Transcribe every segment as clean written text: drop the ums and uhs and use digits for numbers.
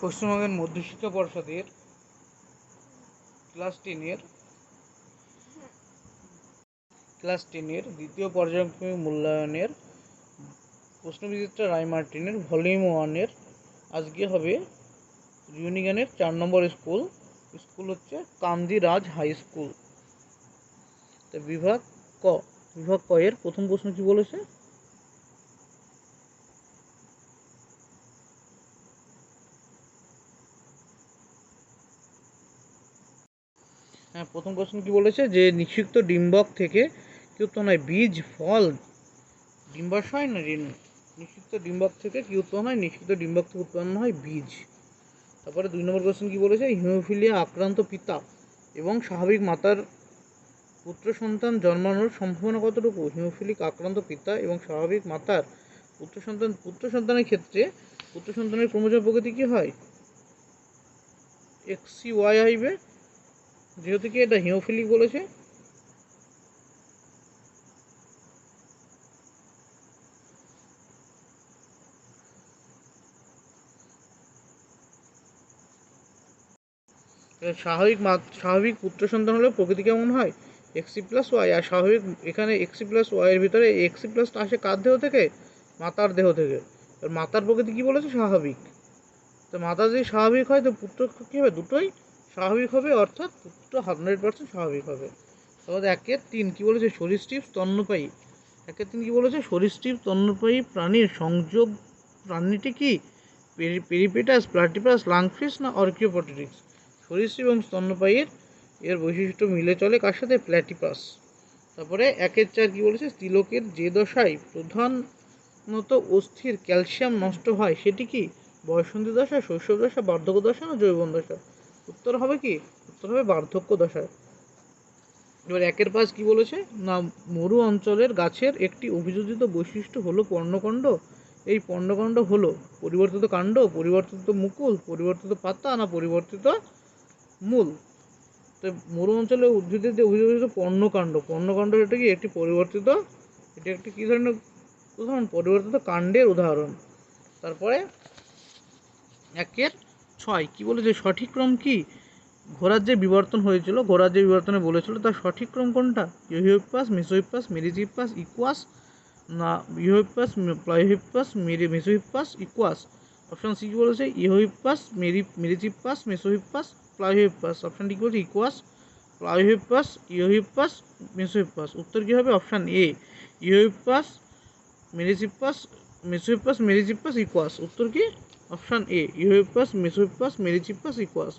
পশ্চিমবঙ্গের মধ্যশিক্ষা পর্ষদের ক্লাস টেনের দ্বিতীয় পর্যায়ক্রমিক মূল্যায়নের প্রশ্নবিচিত্রা রায়মার্টিনের ভলিউম 1-এর আজকে হবে রিউনিয়নের 4 নম্বর স্কুল হচ্ছে কামদি রাজ হাই স্কুল। তো বিভাগ ক এর প্রথম প্রশ্ন কি বলেছে? প্রথম প্রশ্ন কি বলেছে যে নিষিক্ত ডিম্বক থেকে কি উৎপন্ন হয়? বীজ, ফল, ডিম্বাশয় না রেণু? নিষিক্ত ডিম্বক থেকে কি উৎপন্ন হয়? নিষিক্ত ডিম্বক থেকে উৎপন্ন হয় বীজ। তারপরে 2 নম্বর কোশ্চেন কি বলেছে? হিমোফিলিয়া আক্রান্ত পিতা এবং স্বাভাবিক মাতার পুত্র সন্তান জন্মানোর সম্ভাবনা কতটুকু? হিমোফিলিক আক্রান্ত পিতা এবং স্বাভাবিক মাতার পুত্র সন্তানের ক্ষেত্রে পুত্র সন্তানের ক্রোমোজোম প্রকৃতি কি হয়? XY হইবে, যেহেতু কি এটা হিমোফিলিক বলেছে। স্বাভাবিক পুত্র সন্তান হলে প্রকৃতি কেমন হয়? XY। আর স্বাভাবিক এখানে XY এর ভিতরে XY আসে কার দেহ থেকে? মাতার দেহ থেকে। মাতার প্রকৃতি কি বলেছে? স্বাভাবিক। তো মাতা যদি স্বাভাবিক হয় তো পুত্র কি হবে? দুটোই স্বাভাবিক হবে, অর্থাৎ পুত্র 100% স্বাভাবিক হবে। তারপরে 1-3 কি বলেছে? সরীসৃপ স্তন্যপায়ী। 1-3 কি বলেছে? সরীসৃপ স্তন্যপায়ী প্রাণীর সংযোগ প্রাণীটি কি? পেরিপেটাস, প্লাটিপাস, লাংফিশ না অর্কিওপটেরিক্স? সরীসৃপ এবং স্তন্যপায়ীর এর বৈশিষ্ট্য মিলে চলে কার সাথে? প্ল্যাটিপাস। তারপরে 1-4 কি বলেছে? তিলকের যে দশায় প্রধানত অস্থির ক্যালসিয়াম নষ্ট হয় সেটি কি? বয়ঃসন্ধি দশা, শৈশব দশা, বার্ধক্য দশা না যৌবন দশা? উত্তর হবে কি? উত্তর হবে বার্ধক্য দশায়। এবার 1-5 কি বলেছে? না মরু অঞ্চলের গাছের একটি অভিযোজিত বৈশিষ্ট্য হলো পর্ণকাণ্ড। এই পর্ণকাণ্ড হলো পরিবর্তিত কাণ্ড, পরিবর্তিত মুকুল, পরিবর্তিত পাতা না পরিবর্তিত মূল? তো মরু অঞ্চলের উদ্ভিদের যে অভিযোজিত পর্ণকাণ্ড এটা কি? একটি পরিবর্তিত, এটা একটি কী ধরনের উদাহরণ? পরিবর্তিত কাণ্ডের উদাহরণ। তারপরে 1-6 কি বলেছে? সঠিক ক্রম কি? ঘোড়ার যে বিবর্তন হয়েছিল, ঘোড়ার যে বিবর্তনে বলেছিল তার সঠিক ক্রম কোনটা? ইউহিপ্পাস, মেসোহিপ্পাস, মেরিজিপ্পাস, ইকুয়াস না ইউহিপ্পাস, প্লাইহিপ্পাস, মেসোহিপ্পাস, ইকুয়াস? অপশান সি কি বলেছে? ইউহিপ্পাস, মেরিজিপ্পাস, মেসোহিপ্পাস, প্লাইহিপ্পাস। অপশান ডি কি বলছে? Equus, pliohippus, eohippus, mesohippus. উত্তর কি হবে? Option A, eohippus, merychippus, mesohippus, merychippus, equus. উত্তর কি? Option A, eohippus, mesohippus, merychippus, equus.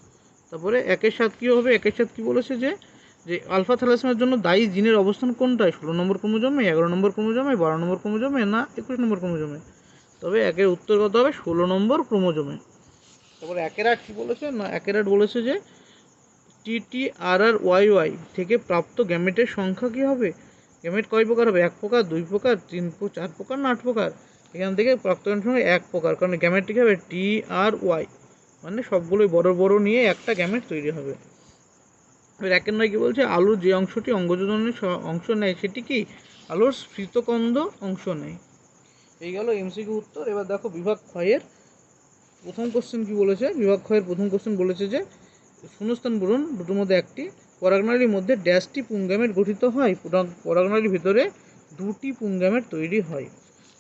তারপরে 1-7 কী হবে? 1-7 কী বলেছে? যে আলফা থ্যালাসেমিয়ার জন্য দায়ী জিনের অবস্থান কোনটায়? 16 নম্বর ক্রোমোজোমে, 11 নম্বর ক্রোমোজোমে, 12 নম্বর ক্রোমোজোমে না 21 নম্বর ক্রোমোজোমে? তবে 1-এর উত্তর কত হবে? 16 নম্বর ক্রোমোজোমে। তারপরে 1-8 কী বলেছে? না 1-8 বলেছে যে TTRR-YY থেকে প্রাপ্ত গ্যামেটের সংখ্যা কী হবে? গ্যামেট কয় প্রকার হবে? 1 প্রকার, 2 প্রকার, 4 প্রকার না 8 প্রকার? এখান থেকে প্রাপ্ত সংখ্যা 1 প্রকার, কারণ গ্যামেটটি কী হবে? TRY, মানে সবগুলোই বড় বড় নিয়ে একটা গ্যামেট তৈরি হবে। এবার 1-9 কী বলছে? আলুর যে অংশটি অঙ্গজননের অংশ নেয় সেটি কি? আলুর স্ফীতকন্দ অংশ নেয়। এই গেল MCQ উত্তর। এবার দেখো বিভাগ ক্ষয়ের প্রথম কোশ্চেন কি বলেছে? বিভাগ ক্ষয়ের প্রথম কোশ্চেন বলেছে যে শূন্যস্থান পূরণ দুটোর মধ্যে একটি। পরাগনালীর মধ্যে ড্যাশটি পুংগ্যামেট গঠিত হয়? পরাগনালীর ভিতরে 2টি পুংগ্যামেট তৈরি হয়।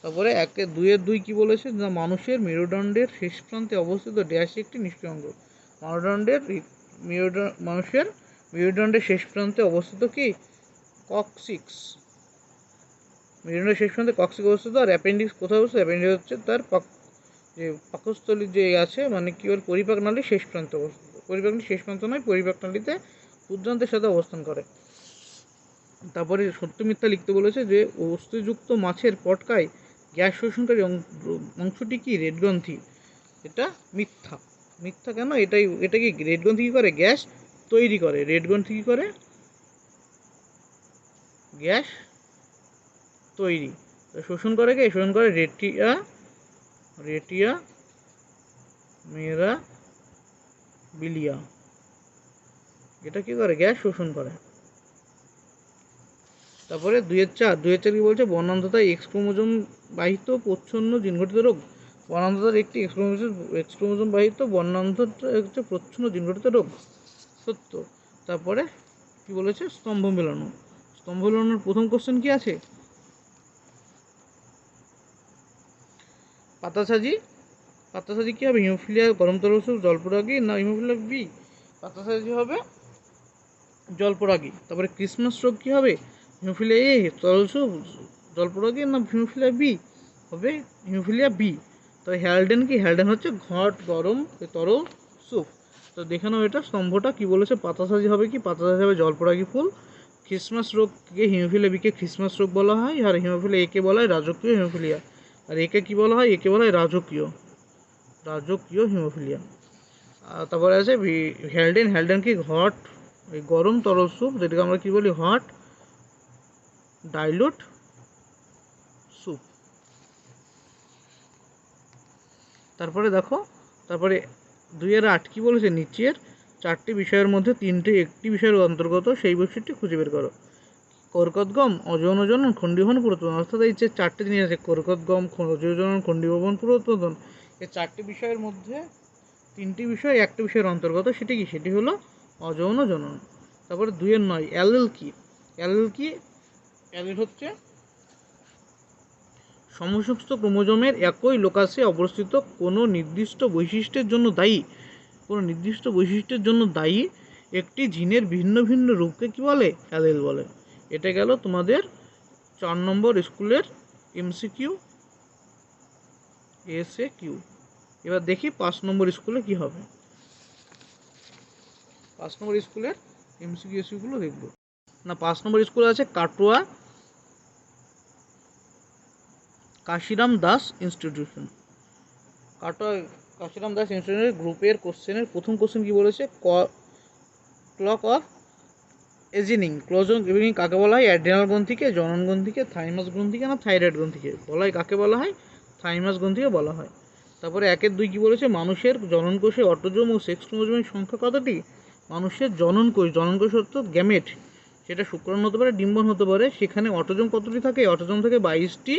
তারপরে 2-2 কি বলেছে? না মানুষের মেরুদণ্ডের শেষ প্রান্তে অবস্থিত ড্যাশ একটি নিষ্ক্রিয় অঙ্গ। মানুষের মেরুদণ্ডের শেষ প্রান্তে অবস্থিত কি? কক্সিক্স। মেরুদণ্ডের শেষ প্রান্তে কক্সিক্স অবস্থিত। আর অ্যাপেন্ডিক্স কোথায় অবস্থিত? অ্যাপেন্ডিক্স হচ্ছে তার যে পাকস্থলী যে আছে, মানে কি বল, পরিপাক নালীর শেষ প্রান্তে অবস্থিত। পরিপাক নালীর শেষ প্রান্ত নয়, পরিপাক নালীতে ক্ষুদ্রান্তের সাথে অবস্থান করে। তারপরে সত্য মিথ্যা লিখতে বলেছে যে অস্থিযুক্ত মাছের পটকায় গ্যাস শোষণকারী অংশটি কি? রেড গ্রন্থি। এটা মিথ্যা। মিথ্যা কেন? এটা কি রেড গ্রন্থি কী করে? গ্যাস তৈরি করে। রেড গ্রন্থি কী করে? গ্যাস তৈরি। শোষণ করে কে? শোষণ করে রেটিয়া মেরাবিলিয়া। এটা কি করে? গ্যাস শোষণ করে। তারপরে 2-4 কি বলছে? বর্ণান্ধতায় X ক্রোমোজোম বাহিত প্রচ্ছন্ন জিনঘটিত রোগ। বর্ণান্ধতার একটি এক্স ক্রোমোজোম বাহিত বর্ণান্ধতা হচ্ছে প্রচ্ছন্ন জিনগঠিত রোগ, সত্য। তারপরে কি বলেছে, স্তম্ভ মেলানো। স্তম্ভ মেলানোর প্রথম কোশ্চেন কি আছে, পাতাসাজি। পাতাসাজি কি হবে, হিমোফিলিয়া গরম তরল জলপরাগী না হিমোফিলিয়া বি? পাতাসাজি হবে জলপরাগী। তারপরে ক্রিসমাস রোগ কি হবে, হিমোফিলিয়া এ তরল জলপরাগী না হিমোফিলিয়া বি? হবে হিমোফিলিয়া বি। তবে হ্যালডেন কি, হ্যালডেন হচ্ছে ঘট গরম তরল স্যুপ। তো দেখে নাও এটা স্তম্ভটা কি বলেছে, পাতাসাজি হবে কি, পাতাসাজি হবে জলপরাগী ফুল। ক্রিসমাস রোগকে হিমোফিলিয়া বিকে ক্রিসমাস রোগ বলা হয়, আর হিমোফিলিয়া একে বলা হয় রাজকীয় হিমোফিলিয়া। আর একে কি বলা হয়, একে বলা হয় রাজকীয় হিমোফিলিয়া। তারপরে আছে হ্যালডেন। হ্যালডেন কি হট গরম তরল স্যুপ, যেটাকে আমরা কি বলি হট ডাইলুট স্যুপ। তারপরে দেখো, তারপরে 2-8 কি বলেছে, নিচের 4টি বিষয়ের মধ্যে 3টি একটি বিষয়ের অন্তর্গত, সেই বৈশিষ্ট্যটি খুঁজে বের করো। কর্কটগম, অযৌন জনন, খণ্ডীভবন, পুরোৎপাদন। অর্থাৎ এই যে 4টি জিনিস আছে, কর্কটগম, অযৌন জনন, খণ্ডীভবন, পুরোৎপাদন, এই 4টি বিষয়ের মধ্যে 3টি বিষয় একটি বিষয়ের অন্তর্গত, সেটি কি, সেটি হলো অযৌন জনন। তারপরে 2-9 অ্যালিল কি, অ্যালিল কি, অ্যালিল হচ্ছে সমস্ত ক্রোমোজোমের একই লোকাসে অবস্থিত কোনো নির্দিষ্ট বৈশিষ্ট্যের জন্য দায়ী একটি জিনের ভিন্ন ভিন্ন রূপকে কি বলে, অ্যালিল বলে। এটা গেল তোমাদের 4 নম্বর স্কুলের এমসিকিউ এসএ কিউ। এবার দেখি 5 নম্বর স্কুলে কি হবে। 5 নম্বর স্কুলের এমসিকিউ এসিগুলো দেখব না। 5 নম্বর স্কুলে আছে কাটোয়া কাশিরাম দাস ইনস্টিটিউশন। কাশিরাম দাস ইনস্টিটিউশনের গ্রুপের কোশ্চেনের প্রথম কোশ্চেন কি বলেছে, ক্লক অফ এজিনিং। ক্লোজিং কাকে বলা হয়, অ্যাড্রিনাল গ্রন্থিকে, জনন গ্রন্থিকে, থাইমাস গ্রন্থিকে না থাইরয়েড গ্রন্থিকে বলা হয়, কাকে বলা হয়, থাইমাস গ্রন্থিকে বলা হয়। তারপরে 1-2 কি বলেছে, মানুষের জননকোষে অটোজোম ও সেক্স ক্রোমোজোমের সংখ্যা কতটি? মানুষের জননকোষ অর্থাৎ গ্যামেট, সেটা শুক্রাণু হতে পারে, ডিম্বন হতে পারে, সেখানে অটোজোম কতটি থাকে, অটোজোম থাকে 22টি,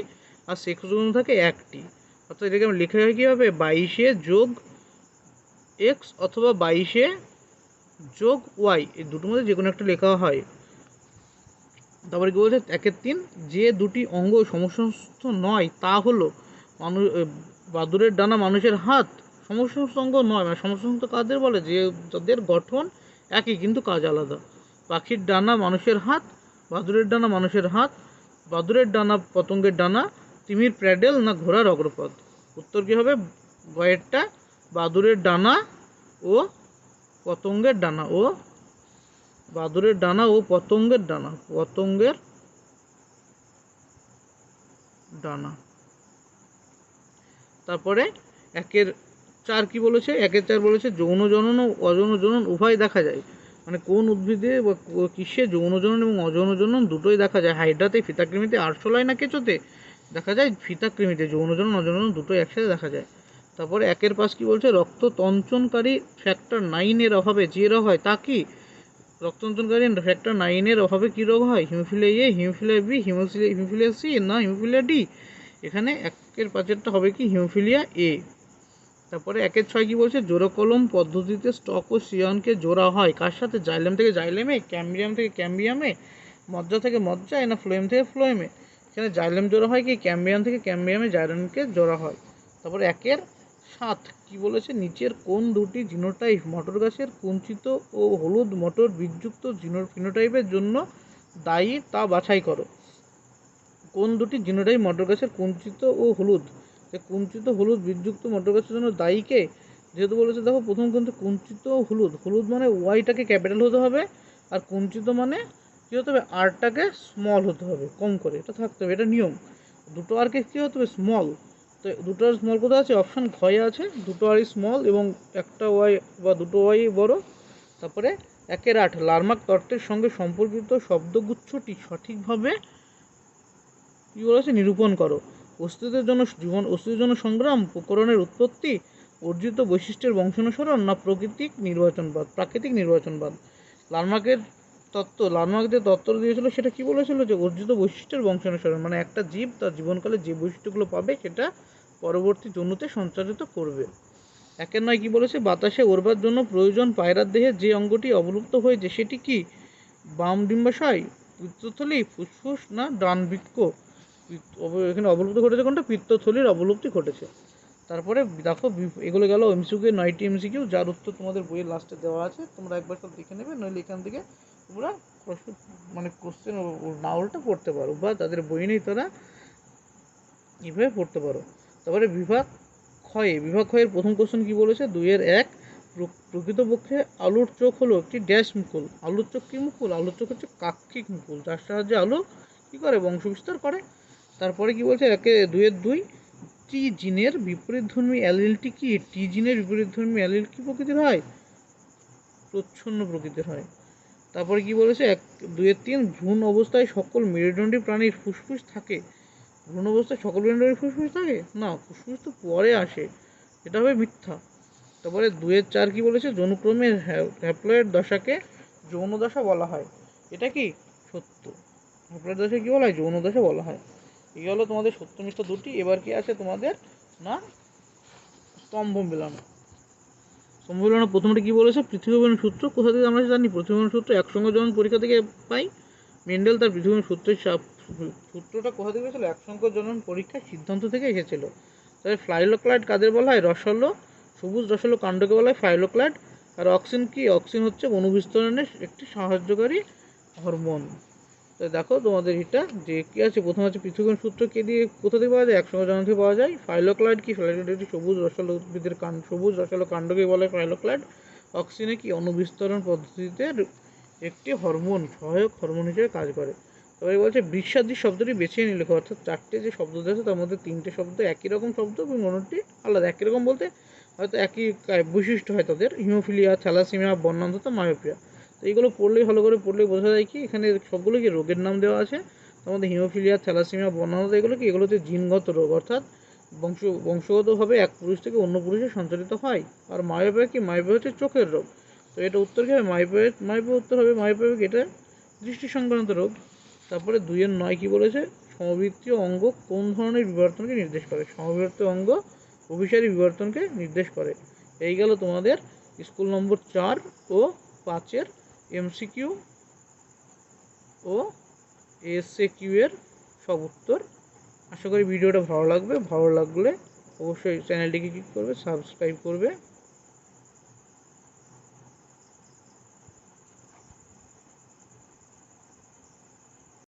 আর সেক্স ক্রোমোজোম থাকে 1টি। অর্থাৎ এটাকে লেখা হয় কীভাবে, 22 যোগ এক্স অথবা 22 যোগ ওয়াই, এই দুটোর মধ্যে যে কোনো একটা লেখা হয়। তারপরে কি বলছে, 1-3 যে দুটি অঙ্গ সমসমস্ত নয় তা হলো বাদুড়ের ডানা, মানুষের হাত। সমসমস্ত অঙ্গ নয় মানে সমসমস্ত কাদের বলে, যে যাদের গঠন একই কিন্তু কাজ আলাদা। পাখির ডানা, মানুষের হাত, বাদুড়ের ডানা, মানুষের হাত, বাদুড়ের ডানা, পতঙ্গের ডানা, তিমির প্যাডেল না ঘোড়ার অগ্রপদ। উত্তর কী হবে, গয়েরটা, বাদুড়ের ডানা ও পতঙ্গের ডানা, বাদুড়ের ডানা ও পতঙ্গের ডানা। তারপরে 1-4 কি বলেছে, 1-4 বলেছে যৌন জনন ও অযৌন জনন উভয় দেখা যায়। মানে কোন উদ্ভিদে বা কিসে যৌন জনন এবং অযৌন জনন দুটোই দেখা যায়। হাইড্রাতে, ফিতাকৃমিতে, আরশোলায় না কেঁচোতে? দেখা যায় ফিতাকৃমিতে, যৌন জনন অযৌন জনন দুটোই একসাথে দেখা যায়। তারপরে 1-5 কি বলছে, রক্ত তঞ্চনকারী ফ্যাক্টর 9 এর অভাবে যে রোগ হয় তা কি? রক্তঞ্চনকারী ফ্যাক্টর 9 এর অভাবে কী রোগ হয়, haemophilia A, haemophilia B, haemophilia C না হিমোফিলিয়া ডি? এখানে 1-5 হবে কি, হিমোফিলিয়া এ। তারপরে 1-6 কি বলছে, জোড়াকলম পদ্ধতিতে স্টক ও সিয়নকে জোড়া হয় কার সাথে, জাইলেম থেকে জাইলেমে, ক্যাম্বিয়াম থেকে ক্যাম্বিয়ামে, মজ্জা থেকে মজ্জায় না ফ্লোয়েম থেকে ফ্লোয়েমে? এখানে জাইলেম জোড়া হয় কি, ক্যাম্বিয়াম থেকে ক্যাম্বিয়ামে জাইলেমকে জোড়া হয়। তারপরে 1-7 কি বলেছে, নিচের কোন দুটি জিনোটাইপ মটর গাছের কুঞ্চিত ও হলুদ মটর বীজযুক্ত ফিনোটাইপের জন্য দায়ী তা বাছাই করো। কোন দুটি জিনোটাইপ মটর গাছের কুঞ্চিত ও হলুদ, কুঞ্চিত হলুদ বীজযুক্ত মটর গাছের জন্য দায়ী কে? যেহেতু বলেছে দেখো, প্রথম কিন্তু কুঞ্চিত হলুদ, হলুদ মানে ওয়াইটাকে ক্যাপিটাল হতে হবে, আর কুঞ্চিত মানে কী হতে হবে, আরটাকে স্মল হতে হবে, কম করে, এটা থাকতে হবে, এটা নিয়ম। দুটো আরকে কী হতে হবে, স্মল। তো দুটো আর স্মল কোথায় আছে, অপশান ঘয়ে আছে, দুটো আরই স্মল এবং একটা ওয়াই বা দুটো ওয়াই বড়। তারপরে 1-8 লার্মাক তত্ত্বের সঙ্গে সম্পর্কিত শব্দগুচ্ছটি সঠিকভাবে কী বলেছে, নিরূপণ করো। অস্তিত্বের জন্য সংগ্রাম, প্রকরণের উৎপত্তি, অর্জিত বৈশিষ্ট্যের বংশানুসরণ না প্রাকৃতিক নির্বাচনবাদ। লার্মাকের যে তত্ত্ব দিয়েছিল সেটা কি বলেছিল, যে অর্জিত বৈশিষ্ট্যের বংশানুসরণ, মানে একটা জীব তার জীবনকালে যে বৈশিষ্ট্যগুলো পাবে সেটা পরবর্তী জনুতে সঞ্চারিত করবে। 1-9 কি বলেছে, বাতাসে ওড়বার জন্য প্রয়োজন পায়রার দেহে যে অঙ্গটি অবলুপ্ত হয়েছে সেটি কি? বাম ডিম্বাশয়, পিত্তথলি, ফুসফুস না ডান বৃক্ক? এখানে অবলুপ্ত ঘটেছে কোনটা? পিত্তথলির অবলুপ্তি ঘটেছে। তারপরে দেখো এগুলো গেল এমসিকিউ, 9টি এমসিকিউ, যার উত্তর তোমাদের বইয়ের লাস্টে দেওয়া আছে, তোমরা একবার সব দেখে নেবে, নইলে এখান থেকে তোমরা প্রশ্ন মানে কোশ্চেন না উল্টা পড়তে পারো, বা তাদের বই নেই তারা এইভাবে পড়তে পারো। তারপরে বিভাগ ক্ষয়ের প্রথম কোশ্চেন কি বলেছে? 2-1, প্রকৃতপক্ষে আলুর চোখ হলো একটি ড্যাশ মুকুল। আলুর চোখ কি মুকুল? আলুর চোখ হচ্ছে কাক্ষিক মুকুল, যার সাহায্যে আলু কি করে? বংশবিস্তার করে। তারপরে কি বলছে? 2-2, টি জিনের বিপরীতধর্মী অ্যালিলটি কি? টি জিনের বিপরীতধর্মী অ্যালিল কি প্রকৃতির হয়? প্রচ্ছন্ন প্রকৃতির হয়। তারপরে কি বলেছে? 2-3, ভ্রূণ অবস্থায় সকল মেরুদণ্ডী প্রাণীর ফুসফুস থাকে। ভ্রূণ অবস্থায় সকল মেরুদণ্ডী ফুসফুস থাকে না, ফুসফুস তো পরে আসে, এটা হবে মিথ্যা। তারপরে 2-4 কি বলেছে? যৌনক্রমের হ্যাপ্লয়েড দশাকে যৌন দশা বলা হয়। এটা কি? সত্য। হ্যাপ্লয়েড দশা কি বলা হয়? যৌন দশা বলা হয়। এই হলো তোমাদের সত্য মিথ্যা দুটি। এবার কি আছে তোমাদের না স্তম্ভ মেলানো। স্তম্ভ মেলানো প্রথমটা কি বলেছে? পৃথিবীকরণ সূত্র কোথা থেকে আমরা জানি? পৃথিবীকরণ সূত্র একসঙ্গে যখন পরীক্ষা থেকে পাই, মেন্ডেল তার পৃথিবীকরণ সূত্রটা কোথা থেকে এসেছিল? একসঙ্গে জনন পরীক্ষার সিদ্ধান্ত থেকে এসেছিল। তাহলে ফ্লাইলোক্লাইড কাদের বলা হয়? রসালো, সবুজ রসালো কাণ্ডকে বলা হয় ফ্লাইলোক্লাইড। আর অক্সিন কি? অক্সিন হচ্ছে অনুবিস্তরণের একটি সাহায্যকারী হরমোন। তো দেখো তোমাদের এটা যে কী আছে, প্রথম আছে পৃথিবীকরণ সূত্র কে দিয়ে কোথা থেকে পাওয়া যায়? একসঙ্গে জনন থেকে পাওয়া যায়। ফাইলোক্লাইড কি? ফাইলোক্লাইড একটি সবুজ রসালো উদ্ভিদের সবুজ রসালো কাণ্ডকে বলা হয় ফাইলোক্লাইড। অক্সিনে কি? অনুবিস্তরণ পদ্ধতিতে একটি হরমোন, সহায়ক হরমোন হিসেবে কাজ করে। তবে বলছে বৃক্ষাদি শব্দটি বেছে নিয়ে লেখো, অর্থাৎ 4টে যে শব্দ দিয়েছে তার মধ্যে 3টে শব্দ একই রকম শব্দ এবং অন্যটি আলাদা। একই রকম বলতে হয়তো একই বৈশিষ্ট্য হয় তাদের, হিমোফিলিয়া, থ্যালাসেমিয়া, বর্ণান্ধতা, মায়োপিয়া। তো এইগুলো পড়লেই ভালো করে পড়লেই বোঝা যায় কি এখানে সবগুলো কি রোগের নাম দেওয়া আছে। তার মধ্যে হিমোফিলিয়া, থ্যালাসেমিয়া, বর্ণান্ধতা এগুলো কি? এগুলো হচ্ছে জিনগত রোগ, অর্থাৎ বংশগতভাবে এক পুরুষ থেকে অন্য পুরুষে সঞ্চালিত হয়। আর মায়োপিয়া কি? মায়োপিয়া হচ্ছে চোখের রোগ। তো এটা উত্তর কী হবে? মায়োপিয়া উত্তর হবে। মায়োপিয়া এটা দৃষ্টি সংক্রান্ত রোগ। তারপরে 2-9 কি বলেছে? সমবৃত্তীয় অঙ্গ কোন ধরনের বিবর্তনকে নির্দেশ করে? সমবৃত্তীয় অঙ্গ অভিসারী বিবর্তনকে নির্দেশ করে। এই গেল তোমাদের স্কুল নম্বর 4 ও 5-এর এমসিকিউ ও এসএকিউ এর সব উত্তর। আশা করি ভিডিওটা ভালো লাগবে। ভালো লাগলে অবশ্যই চ্যানেলটিকে কি করবে? সাবস্ক্রাইব করবে।